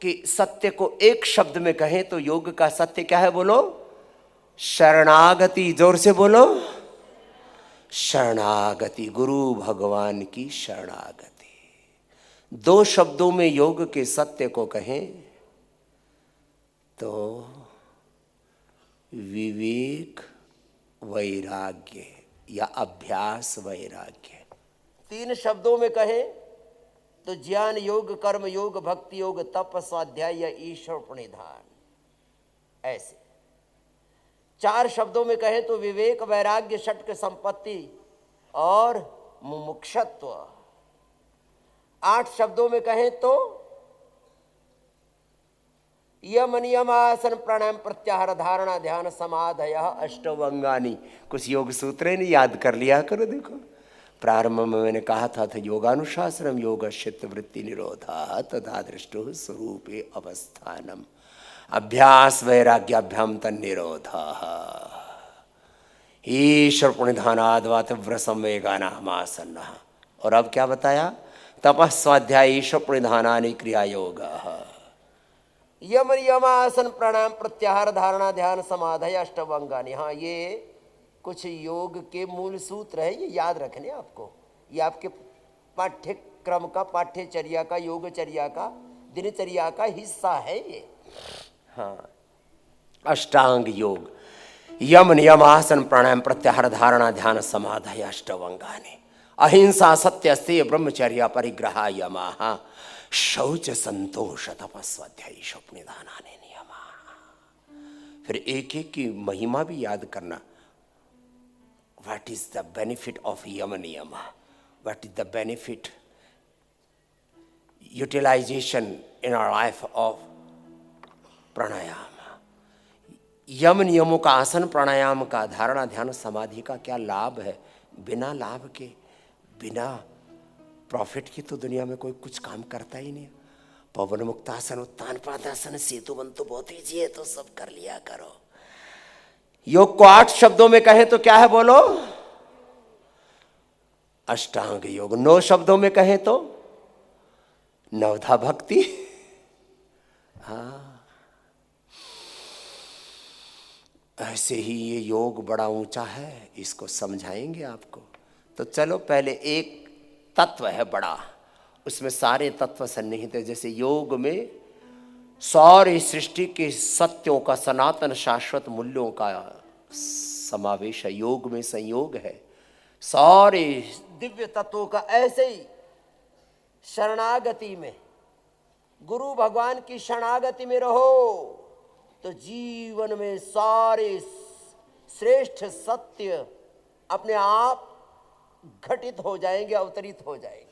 कि सत्य को एक शब्द में कहें तो योग का सत्य क्या है? बोलो, शरणागति। जोर से बोलो, शरणागति, गुरु भगवान की शरणागति। दो शब्दों में योग के सत्य को कहें तो विवेक वैराग्य या अभ्यास वैराग्य। तीन शब्दों में कहें तो ज्ञान योग, कर्म योग, भक्ति योग, तप, स्वाध्याय या ईश्वर प्रणिधान। ऐसे चार शब्दों में कहें तो विवेक वैराग्य, षट्क संपत्ति और मुमुक्षत्व। आठ शब्दों में कहें तो यम नियम आसन प्राणायाम प्रत्याहार धारणा ध्यान समाधय अष्टवंगानी। कुछ योग सूत्र नहीं याद कर लिया करो। देखो प्रारंभ में मैंने कहा था योगानुशासनम योग चित्त वृत्ति निरोधा तथा दृष्टो स्वरूपे अवस्थानम अभ्यास वैराग्याभ्याम तन्निरोधा ईश्वर पुण्यधानाद्वा तीव्र संवेगानामासन्न। और अब क्या बताया? तपः स्वाध्याय ईश्वर पुण्यधानानि क्रिया योग। यम नियमासन प्राणायाम प्रत्याहार धारणा ध्यान समाधि अष्टवंगानी। हाँ, ये कुछ योग के मूल सूत्र है, ये याद रखने आपको। ये आपके पाठ्यक्रम का, पाठ्यचर्या का, योगचर्या का, दिनचर्या का हिस्सा है ये। हाँ, अष्टांग योग, यम नियम आसन प्राणायाम प्रत्याहार धारणा ध्यान समाधि अष्टवंगानी। अहिंसा सत्य स्तेय ब्रह्मचर्या परिग्रह यमा शौच संतोष तपस्वाध्याय स्वप्निधानानि नियमा। फिर एक एक की महिमा भी याद करना। What is the benefit of यम नियम? What is the benefit utilization in our life of pranayama? यम नियमों का, आसन प्राणायाम का, धारणा ध्यान समाधि का क्या लाभ है? बिना लाभ के, बिना प्रॉफिट की तो दुनिया में कोई कुछ काम करता ही नहीं। पवन मुक्तासन, उत्तान पादासन, सेतुबंतु बहुत ईजी है तो सब कर लिया करो। योग को आठ शब्दों में कहें तो क्या है? बोलो, अष्टांग योग। 9 शब्दों में कहें तो नवधा भक्ति। हाँ, ऐसे ही ये योग बड़ा ऊंचा है, इसको समझाएंगे आपको। तो चलो पहले एक तत्व है बड़ा, उसमें सारे तत्व सन्निहित है। जैसे योग में सारी सृष्टि के सत्यों का, सनातन शाश्वत मूल्यों का समावेश है। योग में संयोग है सारे दिव्य तत्वों का। ऐसे ही शरणागति में, गुरु भगवान की शरणागति में रहो तो जीवन में सारे श्रेष्ठ सत्य अपने आप घटित हो जाएंगे, अवतरित हो जाएंगे।